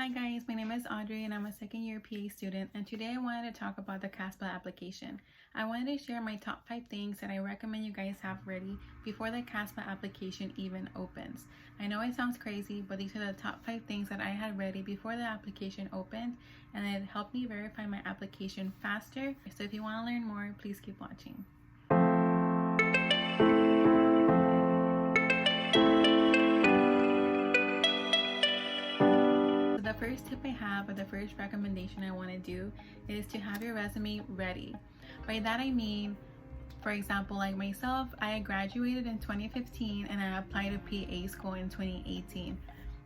Hi guys, my name is Audrey and I'm a second year PA student, and today I wanted to talk about the CASPA application. I wanted to share my top 5 things that I recommend you guys have ready before the CASPA application even opens. I know it sounds crazy, but these are the top 5 things that I had ready before the application opened, and it helped me verify my application faster. So if you want to learn more, please keep watching. The first tip I have, or the first recommendation I want to do, is to have your resume ready. By that I mean, for example, like myself, I graduated in 2015 and I applied to PA school in 2018.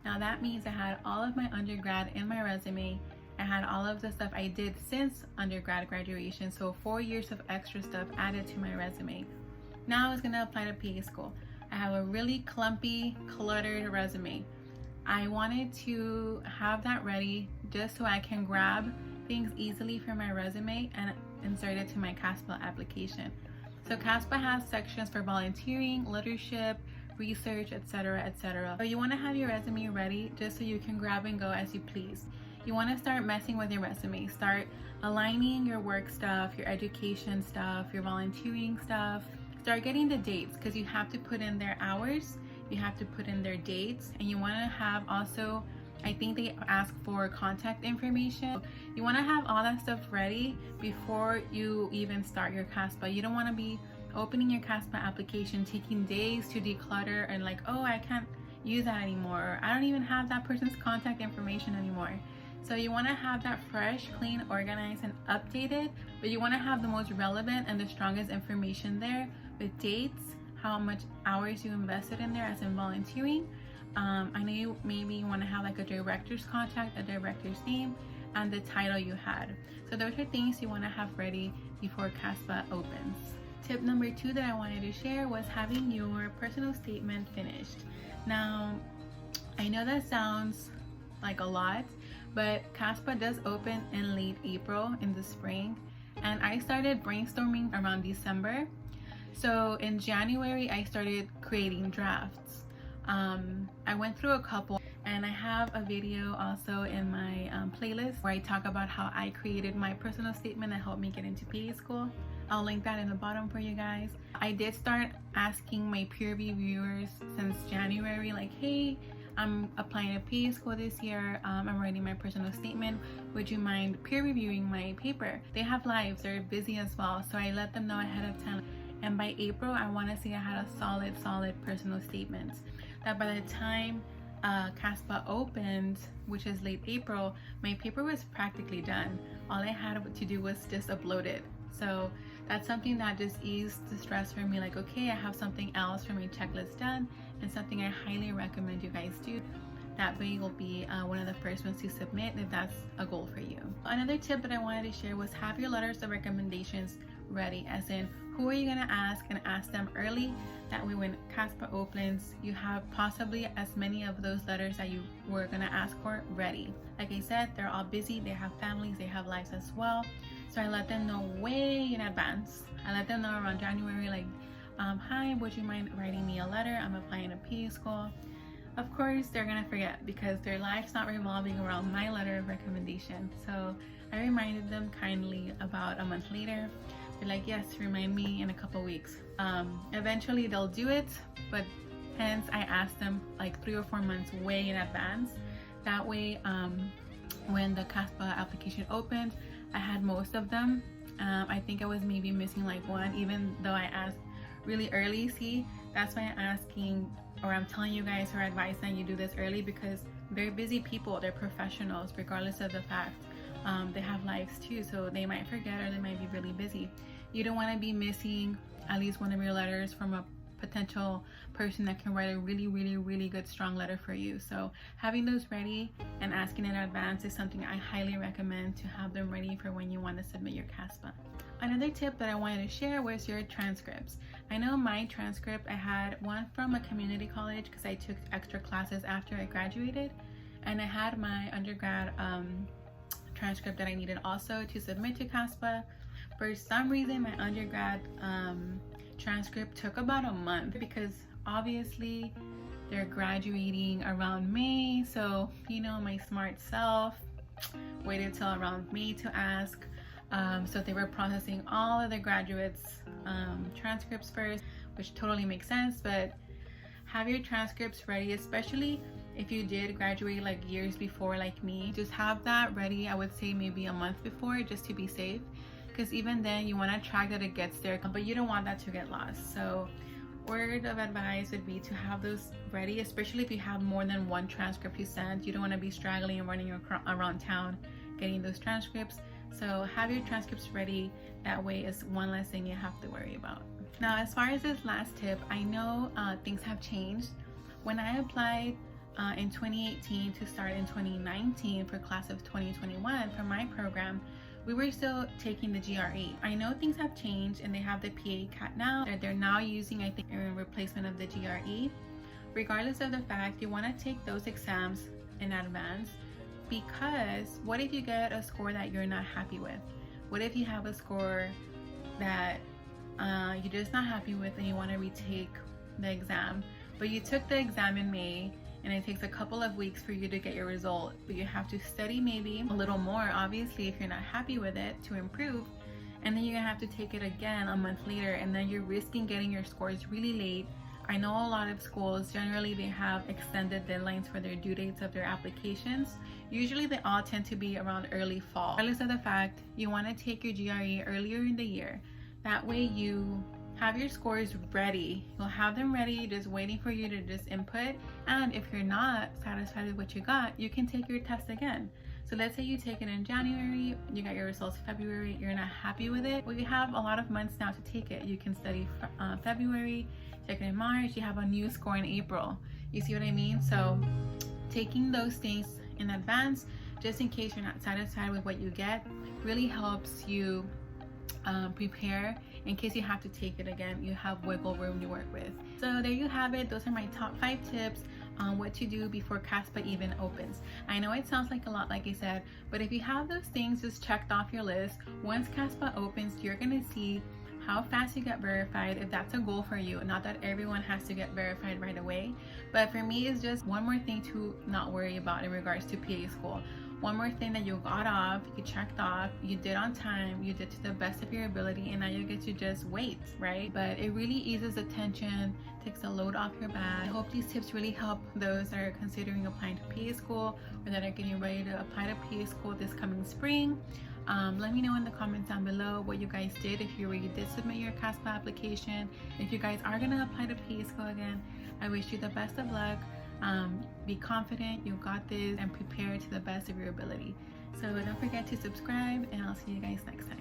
Now that means I had all of my undergrad in my resume. I had all of the stuff I did since undergrad graduation, so 4 years of extra stuff added to my resume. Now I was gonna apply to PA school. I have a really clumpy, cluttered resume. I wanted to have that ready just so I can grab things easily from my resume and insert it to my CASPA application. So CASPA has sections for volunteering, leadership, research, etc., etc. So you want to have your resume ready just so you can grab and go as you please. You want to start messing with your resume. Start aligning your work stuff, your education stuff, your volunteering stuff. Start getting the dates, because you have to put in their hours. You have to put in their dates, and you want to have also, I think they ask for contact information. You want to have all that stuff ready before you even start your CASPA. You don't want to be opening your CASPA application, taking days to declutter and like, oh, I can't use that anymore, or I don't even have that person's contact information anymore. So you want to have that fresh, clean, organized, and updated, but you want to have the most relevant and the strongest information there with dates, how much hours you invested in there as in volunteering. I know you maybe want to have like a director's contact, a director's name, and the title you had. So those are things you want to have ready before CASPA opens. Tip number 2 that I wanted to share was having your personal statement finished. Now, I know that sounds like a lot, but CASPA does open in late April, in the spring, and I started brainstorming around December. So in January, I started creating drafts. I went through a couple, and I have a video also in my playlist where I talk about how I created my personal statement that helped me get into PA school. I'll link that in the bottom for you guys. I did start asking my peer reviewers since January, like, hey, I'm applying to PA school this year. I'm writing my personal statement. Would you mind peer reviewing my paper? They have lives, they're busy as well. So I let them know ahead of time. And by April, I want to say I had a solid personal statement. That by the time CASPA opened, which is late April, my paper was practically done. All I had to do was just upload it. So that's something that just eased the stress for me. Like, okay, I have something else for my checklist done, and something I highly recommend you guys do. That way you'll be one of the first ones to submit if that's a goal for you. Another tip that I wanted to share was have your letters of recommendations ready, as in who are you going to ask, and ask them early. That way when CASPA opens, you have possibly as many of those letters that you were going to ask for ready. Like I said, they're all busy, they have families, they have lives as well. So I let them know way in advance. I let them know around January, like, hi, would you mind writing me a letter? I'm applying to PA school. Of course, they're gonna forget because their life's not revolving around my letter of recommendation. So I reminded them kindly about a month later. They're like, yes, remind me in a couple weeks. Eventually they'll do it, but hence I asked them like 3 or 4 months way in advance. That way, when the CASPA application opened, I had most of them. I think I was maybe missing like one, even though I asked really early. See, that's why I'm asking, or I'm telling you guys or advising you do this early, because they're busy people, they're professionals, regardless of the fact. They have lives too, so they might forget or they might be really busy. You don't want to be missing at least one of your letters from a potential person that can write a really good strong letter for you. So having those ready and asking in advance is something I highly recommend, to have them ready for when you want to submit your CASPA. Another tip that I wanted to share was your transcripts. I know my transcript, I had one from a community college because I took extra classes after I graduated, and I had my undergrad transcript that I needed also to submit to CASPA. For some reason, my undergrad transcript took about a month, because obviously they're graduating around May. So, you know, my smart self waited till around May to ask. So they were processing all of the graduates' transcripts first, which totally makes sense. But have your transcripts ready, especially if you did graduate like years before like me. Just have that ready, I would say maybe a month before, just to be safe, because even then you want to track that it gets there, but you don't want that to get lost. So word of advice would be to have those ready, especially if you have more than one transcript you send. You don't want to be straggling and running around town getting those transcripts. So have your transcripts ready. That way it's one less thing you have to worry about. Now, as far as this last tip, I know things have changed. When I applied in 2018 to start in 2019 for class of 2021 for my program, we were still taking the GRE. I know things have changed and they have the PA CAT now. They're now using, I think, a replacement of the GRE. Regardless of the fact, you want to take those exams in advance, because what if you get a score that you're not happy with? What if you have a score that you're just not happy with and you want to retake the exam, but you took the exam in May and it takes a couple of weeks for you to get your result, but you have to study maybe a little more, obviously, if you're not happy with it, to improve, and then you're gonna have to take it again a month later, and then you're risking getting your scores really late. I know a lot of schools, generally they have extended deadlines for their due dates of their applications. Usually they all tend to be around early fall. Regardless of the fact, you want to take your GRE earlier in the year. That way you have your scores ready. You'll have them ready, just waiting for you to just input. And if you're not satisfied with what you got, you can take your test again. So let's say you take it in January, you got your results February, you're not happy with it. Well, you have a lot of months now to take it. You can study February, take it in March, you have a new score in April. You see what I mean? So taking those things in advance, just in case you're not satisfied with what you get, really helps you prepare in case you have to take it again. You have wiggle room to work with. So there you have it. Those are my top 5 tips on what to do before CASPA even opens. I know it sounds like a lot, like I said, but if you have those things just checked off your list, once CASPA opens, you're gonna see how fast you get verified, if that's a goal for you. Not that everyone has to get verified right away, but for me, it's just one more thing to not worry about in regards to PA school. One more thing that you got off, you checked off, you did on time, you did to the best of your ability, and now you get to just wait, right? But it really eases the tension, takes a load off your back. I hope these tips really help those that are considering applying to PA school or that are getting ready to apply to PA school this coming spring. Let me know in the comments down below what you guys did, if you already did submit your CASPA application. If you guys are gonna apply to PA school again, I wish you the best of luck. Be confident, you got this, and prepare to the best of your ability. So don't forget to subscribe, and I'll see you guys next time.